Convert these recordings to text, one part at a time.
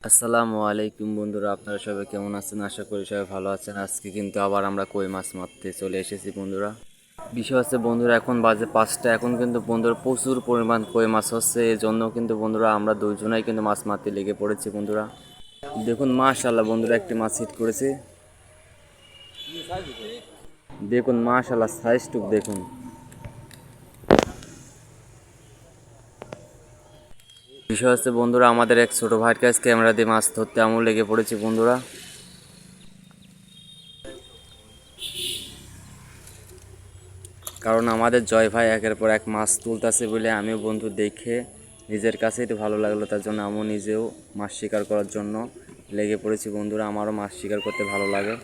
আসসালামু আলাইকুম বন্ধুরা, আপনারা সবাই কেমন আছেন? আশা করি সবাই ভালো আছেন। আজকে কিন্তু আবার আমরা কই মাছ মারতে চলে এসেছি বন্ধুরা। বিষয় হচ্ছে বন্ধুরা, এখন বাজে 5টা। এখন কিন্তু বন্ধুরা প্রচুর পরিমাণ কই মাছ হচ্ছে। এই জন্য কিন্তু বন্ধুরা আমরা দুইজনাই কিন্তু মাছ মারতে লেগে পড়েছি বন্ধুরা। দেখুন মাশাআল্লাহ বন্ধুরা, একটি মাছ হিট করেছে। দেখুন মাশাআল্লাহ সাইজটুক দেখুন। বিষয় হচ্ছে বন্ধুরা, আমাদের এক ছোট ভাইয়ের কাছে ক্যামেরা দিয়ে মাছ ধরতে আমরা লেগে পড়েছি বন্ধুরা। কারণ আমাদের জয় ভাই একের পর এক মাছ তুলতেছে বলে আমিও বন্ধু দেখে নিজের কাছে একটু ভালো লাগলো, তার জন্য আমিও নিজেও মাছ শিকার করার জন্য লেগে পড়েছি বন্ধুরা। আমারও মাছ শিকার করতে ভালো লাগে।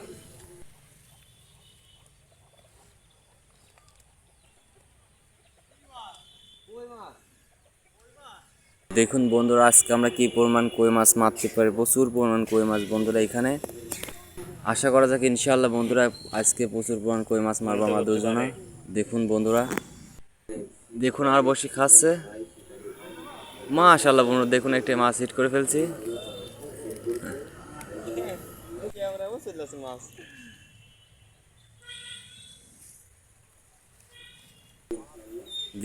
দেখুন বন্ধুরা, আজকে আমরা কি পরিমাণ কই মাছ মারতে পারি। প্রচুর পরিমাণ কই মাছ বন্ধুরা এখানে। আশা করা যাক ইনশাআল্লাহ বন্ধুরা আজকে প্রচুর পরিমাণ কই মাছ মারবো আমরা দুজনে। দেখুন বন্ধুরা, দেখুন আর বসি খাচ্ছে। মাশাআল্লাহ বন্ধুরা, দেখুন একটা মাছ হিট করে ফেলছি।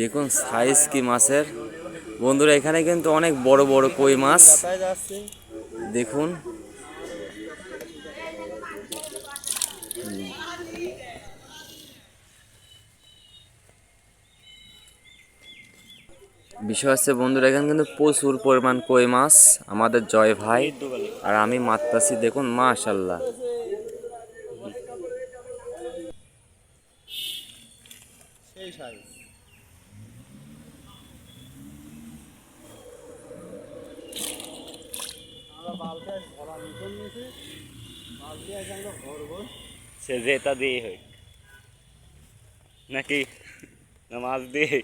দেখুন সাইজ কি মাছের বন্ধুরা, এখানে কিন্তু অনেক বড় বড় কই মাছ দেখুন। বিষয় হচ্ছে বন্ধুরা, এখানে কিন্তু প্রচুর পরিমাণ কই মাছ। আমাদের জয় ভাই আর আমি মারতাছি দেখুন মাশাআল্লাহ। সে জেতা দিয়ে হয় নাকি না মাছ দিয়ে?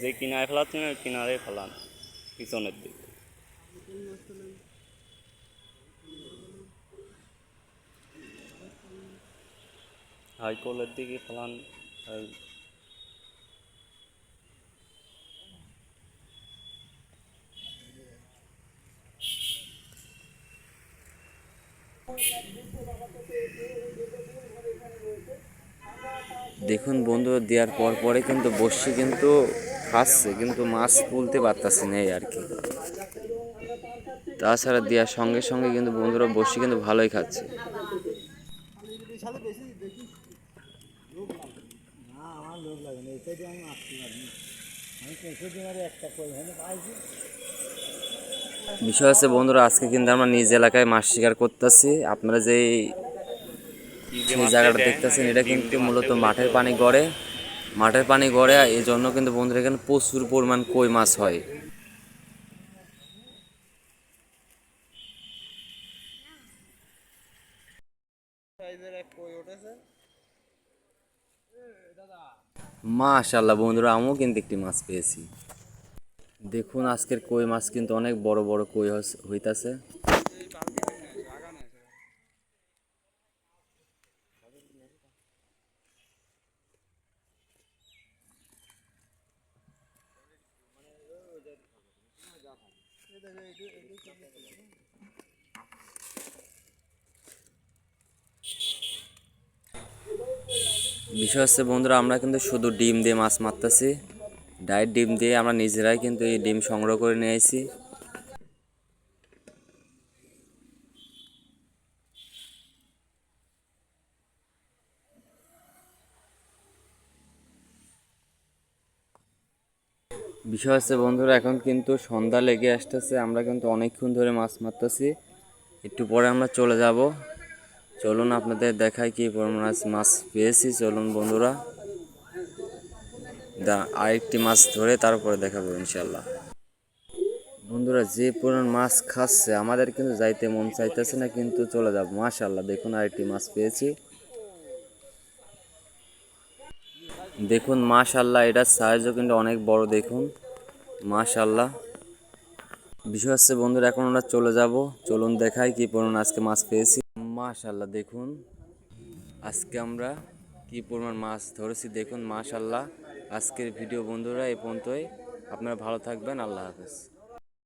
যে কিনারে ফেলাচ্ছেন ওই কিনারে ফেলান পিছনের দিকে, হাইকোলের দিকে ফেলান। দেখুন বন্ধু, দেওয়ার পর পরে কিন্তু বড়শি কিন্তু খাচ্ছে, কিন্তু মাছ তুলতে পারতাছি না এই আর কি। তাছাড়া দেওয়ার সঙ্গে সঙ্গে কিন্তু বন্ধুরা বড়শি কিন্তু ভালোই খাচ্ছে। বিষয় হচ্ছে বন্ধুরা, আজকে কিন্তু আমরা নিজ এলাকায় মাছ শিকার করতেছি। আপনারা যে সেই জায়গাটা দেখতেছেন, এটা কিন্তু মূলত মাঠের পানি গড়ে। মাঠের পানি গড়ে, এই জন্য কিন্তু বন্ধুরা এখানে প্রচুর পরিমাণ কই মাছ হয়। মাশাআল্লাহ বন্ধুরা, আমিও কিন্তু একটি মাছ পেয়েছি। দেখুন আজকের কই মাছ কিন্তু অনেক বড় বড় কই হইতাছে। বিষয় হচ্ছে বন্ধুরা, আমরা কিন্তু শুধু ডিম দিয়ে মাছ মারতেছি। ডাইরেক্ট ডিম দিয়ে আমরা নিজেরাই কিন্তু এই ডিম সংগ্রহ করে নিয়ে আসি। বিষয় হচ্ছে বন্ধুরা, এখন কিন্তু সন্ধ্যা লেগে আসতেছে। আমরা কিন্তু অনেকক্ষণ ধরে মাছ মারতেছি। একটু পরে আমরা চলে যাব। চলুন আপনাদের দেখাই কি পরিমাণ মাছ পেয়েছি। চলুন বন্ধুরা, আরেকটি মাছ ধরে তারপরে দেখাবো ইনশাল্লাহ। বন্ধুরা যে পরিমাণ মাছ খাচ্ছে, আমাদের কিন্তু যাইতে মন চাইতেছে না, কিন্তু চলে যাব। মাশাআল্লাহ দেখুন আরেকটি মাছ পেয়েছি। দেখুন মাশাআল্লাহ, এটার সাইজও কিন্তু অনেক বড় দেখুন মাশাআল্লাহ। বিষয় হচ্ছে বন্ধুরা, এখন আমরা চলে যাব। চলুন দেখাই কি পরিমাণ আজকে মাছ পেয়েছি। মাশাল্লাহ দেখুন আজকে আমরা কি পরিমাণ মাছ ধরেছি দেখুন মাশাল্লাহ। আজকের ভিডিও বন্ধুরা এই পর্যন্তই। আপনারা ভালো থাকবেন, আল্লাহ হাফেজ।